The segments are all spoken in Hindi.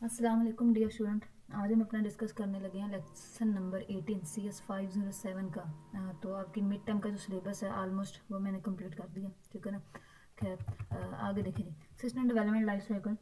अस्सलाम वालेकुम डियर स्टूडेंट। आज हम अपना डिस्कस करने लगे हैं लेसन नंबर 18 CS 507 का। तो आपकी मिड टर्म का जो सिलेबस है ऑलमोस्ट वो मैंने कंप्लीट कर दिया, ठीक है ना। खैर, आगे देखेंगे सिस्टम डेवलपमेंट लाइफ साइकिल।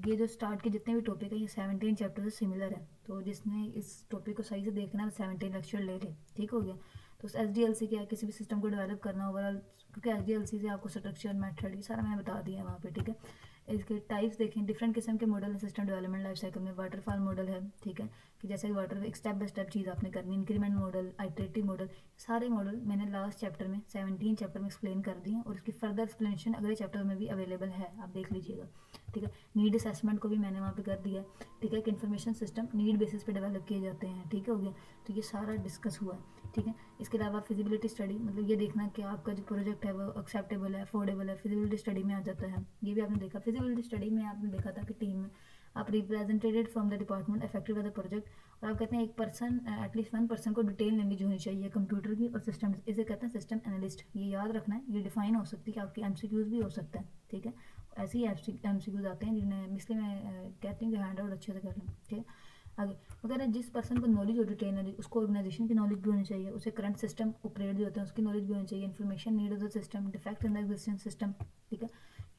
ये जो स्टार्ट के जितने भी टॉपिक है ये 17 चैप्टर से सिमिलर है, तो जिसने इस टॉपिक को सही से देखना है वो 17 लेक्चर ले ले, ठीक हो गया। तो एस डी एल सी क्या है, किसी भी सिस्टम को डेवलप करना ओवरऑल, क्योंकि एस डी एल सी से आपको स्ट्रक्चर मेथड ये सारा मैंने बता दिया है वहाँ पे, ठीक है। इसके टाइप्स देखें, डिफरेंट किस्म के मॉडल है सिस्टम डेवलपमेंट लाइफ साइकिल में। वाटरफॉल मॉडल है, ठीक है, कि जैसे कि वाटर एक स्टेप बाय स्टेप चीज़ आपने करनी। इंक्रीमेंट मॉडल, आइटरेटिव मॉडल, सारे मॉडल मैंने लास्ट चैप्टर में 17 चैप्टर में एक्सप्लेन कर दिए और उसकी फर्दर एक्सप्लेनेशन अगले चैप्टर में भी अवेलेबल है, आप देख लीजिएगा, ठीक है। नीड असेसमेंट को भी मैंने वहाँ पे कर दिया है, ठीक है, कि इन्फॉर्मेशन सिस्टम नीड बेसिस पे डेवलप किए जाते हैं, ठीक है, हो गया। तो ये सारा डिस्कस हुआ है, ठीक है। इसके अलावा फिजिबिलिटी स्टडी, मतलब ये देखना कि आपका जो प्रोजेक्ट है वो एक्सेप्टेबल है, अफोर्डेबल है, फिजिबिलिटी स्टडी में आ जाता है। ये भी आपने देखा, फिजिबिलिटी स्टडी में आपने देखा था कि टीम में आप represented from the department affected by the project, और आप कहते हैं एक पर्सन, एटलीस्ट वन पर्सन को डिटेल नॉलेज होनी चाहिए कंप्यूटर की और सिस्टम, इसे कहते हैं सिस्टम एनालिस्ट। ये याद रखना है, ये डिफाइन हो सकती है, आपकी एमसीक्यूज भी हो सकता है, ठीक है। ऐसे ही एमसीक्यूज आते हैं जिन्हें, इसलिए मैं कहती हूँ कि हैंड आउट अच्छे से कर लें, ठीक है। आगे वगैरह, जिस पर्सन को नॉलेज हो, डिटेल नॉलेज, उसको ऑर्गेनाइजेशन की नॉलेज भी होनी चाहिए, उसे करंट सिस्टम ऑपरेट जो होते हैं उसकी नॉलेज भी होनी चाहिए। Information need of the system, defect in the existing system, ठीक है।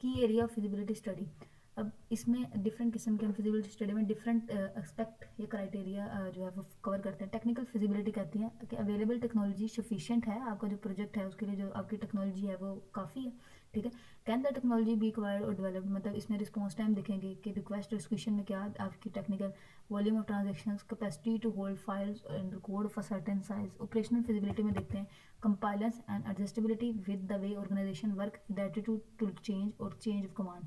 की एरिया ऑफ फिजिबिलिटी स्टडी, अब इसमें डिफरेंट किस्म के फिजिबिलिटी स्टडी में डिफरेंट एक्सपेक्ट या क्राइटेरिया जो है वो कवर करते हैं। टेक्निकल फिजिबिलिटी कहती है कि अवेलेबल टेक्नोलॉजी सफिशिएंट है, आपका जो प्रोजेक्ट है उसके लिए जो आपकी टेक्नोलॉजी है वो काफ़ी है, ठीक है। Can the technology B acquired और डेवलप्ड, मतलब इसमें रिस्पॉन्स टाइम देखेंगे कि रिक्वेस्ट एक्सक्यूशन में क्या आपकी technical volume of transactions, capacity to hold files and code of a certain size. Operational feasibility में देखते हैं compliance and adjustability with the way organization work, the attitude to change और चेंज ऑफ कमांड,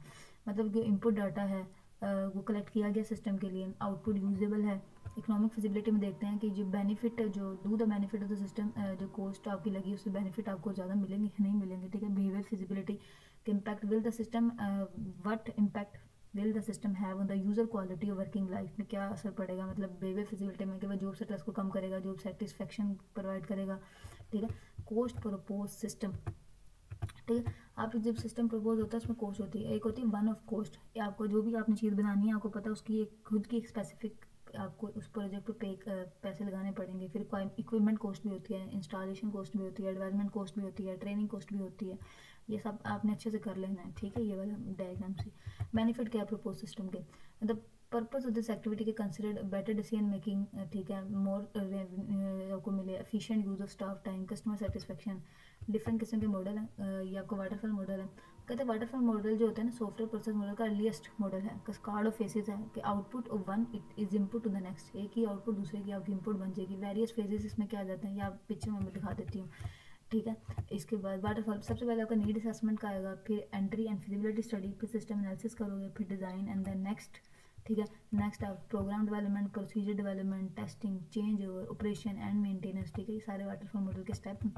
मतलब जो इनपुट डाटा है वो कलेक्ट किया गया सिस्टम के लिए, आउटपुट यूजेबल है। इकोनॉमिक फिजिबिलिटी में देखते हैं कि जो बेनिफिट, जो do the benefit of the system, जो कॉस्ट आपकी लगी उससे बेनिफिट आपको ज़्यादा मिलेंगे नहीं मिलेंगे, ठीक है। बिहेवियर फिजिबिलिटी के impact, will the system, what impact will the system have on the user quality और वर्किंग लाइफ में क्या असर पड़ेगा, मतलब बिहेवियर फिजिबिलिटी में कि वह जॉब स्ट्रेस को कम करेगा, जॉब सेटिस्फेक्शन प्रोवाइड करेगा, ठीक है। कोस्ट प्रपोज सिस्टम, ठीक है। आप जब सिस्टम प्रपोज होता है उसमें कॉस्ट होती है, एक होती है वन ऑफ कॉस्ट, आपको जो भी आपने चीज़ बनानी है आपको पता है उसकी एक खुद की एक स्पेसिफिक, आपको उस प्रोजेक्ट पे पैसे लगाने पड़ेंगे। फिर इक्विपमेंट कॉस्ट भी होती है, इंस्टॉलेशन कॉस्ट भी होती है, डेवलपमेंट कॉस्ट भी होती है, ट्रेनिंग कॉस्ट भी होती है। ये सब आपने अच्छे से कर लेना है, ठीक है, ये वाला डायग्राम से। बेनिफिट क्या है प्रपोज सिस्टम के, मतलब पर्पज ऑफ दिस एक्टिविटी के कंसिडर्ड बेटर डिसीजन मेकिंग, ठीक है, मोर आपको मिले, efficient use of staff time, customer satisfaction. Different किस्म के मॉडल हैं, ये आपको वाटरफॉल मॉडल है। कहते हैं वाटरफॉल मॉडल जो होता है ना, सॉफ्टवेयर प्रोसेस मॉडल का अर्लीस्ट मॉडल है। कास्काड ऑफ फेसेस है कि output of one it is input to the next, एक ही आउटपुट दूसरे की आपकी इनपुट बन जाएगी। वेरियस फेजेस इसमें क्या आ जाते हैं, या पिक्चर में मैं दिखा देती हूँ, ठीक है। इसके बाद वाटरफॉल, सबसे पहले आपका नीड असेसमेंट का आएगा, फिर एंट्री एंड फिजिबिलिटी स्टडी, फिर सिस्टम एनालिसिस करोगे, फिर डिज़ाइन एंड देन नेक्स्ट, ठीक है। नेक्स्ट आप program development, procedure development, testing, change over, operation and maintenance, ठीक है। ये सारे वाटरफॉल मॉडल के step.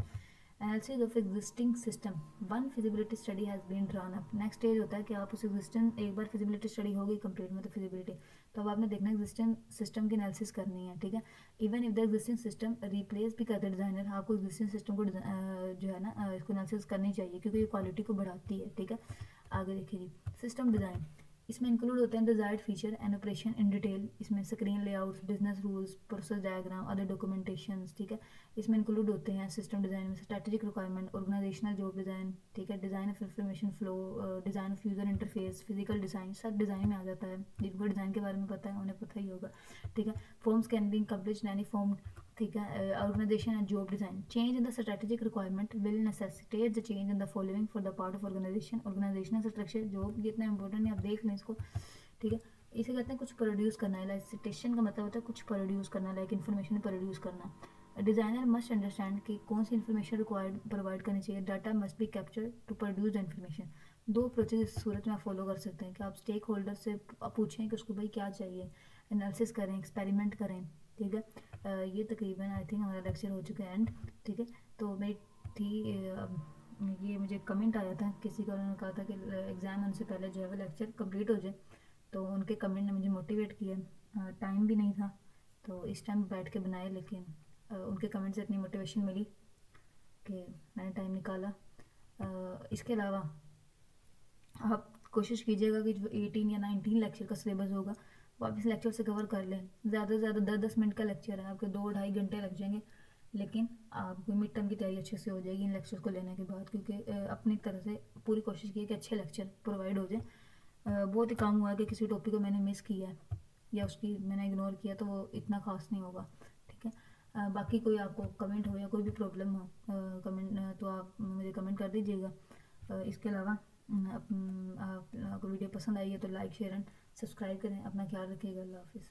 Analysis of existing system, one feasibility study has been drawn up. Next stage होता है कि आप उस एग्जिस्टिंग, एक बार फिजिबिलिटी स्टडी हो गई कंप्लीट में तो फिजिबिलिटी, तो अब आपने देखना एग्जिस्टिंग सिस्टम की एनालिसिस करनी है, ठीक है। Even if the existing system replace भी करते डिज़ाइनर, आपको एग्जिस्टिंग सिस्टम को जो है ना इसको एनालिसिस करनी चाहिए क्योंकि ये क्वालिटी को बढ़ाती है, ठीक है। आगे देखिए जी, सिस्टम डिज़ाइन, इसमें इंक्लूड होते हैं desired feature and operation in detail, इसमें screen layouts, business rules, process diagram, other documentation, ठीक है। इसमें इंक्लूड होते हैं सिस्टम डिज़ाइन में strategic requirement, organizational job design, ठीक है, design of information flow, design of user interface, physical design, सब डिज़ाइन में आ जाता है। जिनको डिज़ाइन के बारे में पता है उन्हें पता ही होगा, ठीक है। Forms can be complete any form, ठीक है। Organization and job design, change in the strategic requirement will necessitate the change in the following for the part of organization, organizational structure, job ये इतना इंपॉर्टेंट है, आप देख लें इसको, ठीक है। इसे कहते हैं कुछ प्रोड्यूस करना है, लाइक सिटेशन का मतलब होता है कुछ प्रोड्यूस करना, लाइक इन्फॉर्मेशन प्रोड्यूस करना। डिज़ाइनर मस्ट अंडरस्टैंड कि कौन सी इन्फॉर्मेशन रिक्वायर्ड प्रोवाइड करनी चाहिए, data must be capture to produce the information. दो प्रोसेस इस सूरत में आप फॉलो कर सकते हैं कि आप स्टेक होल्डर से पूछें कि उसको भाई क्या चाहिए, एनालिसिस करें, एक्सपेरिमेंट करें, ठीक है। ये तकरीबन आई थिंक हमारा लेक्चर हो चुका है एंड, ठीक है। तो मैं थी ये मुझे कमेंट आया था किसी का, उन्होंने कहा था कि एग्ज़ाम होने से पहले जो है वो लेक्चर कंप्लीट हो जाए, तो उनके कमेंट ने मुझे मोटिवेट किया। टाइम भी नहीं था तो इस टाइम बैठ के बनाए, लेकिन उनके कमेंट से इतनी मोटिवेशन मिली कि मैंने टाइम निकाला। इसके अलावा आप कोशिश कीजिएगा कि जो 18 या 19 लेक्चर का सिलेबस होगा वापस लेक्चर से कवर कर लें। ज़्यादा से ज़्यादा 10-10 मिनट का लेक्चर है, आपके 2-2.5 घंटे लग जाएंगे, लेकिन आपको मिड टर्म की तैयारी अच्छे से हो जाएगी इन लेक्चर्स को लेने के बाद, क्योंकि अपनी तरह से पूरी कोशिश की है कि अच्छे लेक्चर प्रोवाइड हो जाए। बहुत ही कम हुआ है कि किसी टॉपिक को मैंने मिस किया है या उसकी मैंने इग्नोर किया, तो वो इतना खास नहीं होगा। ठीक है, बाकी कोई आपको कमेंट हो या कोई भी प्रॉब्लम हो कमेंट तो आप मुझे कमेंट कर दीजिएगा। इसके अलावा आपको वीडियो पसंद आई है तो लाइक शेयर एंड सब्सक्राइब करें। अपना ख्याल रखिएगा। अल्लाह हाफिज़।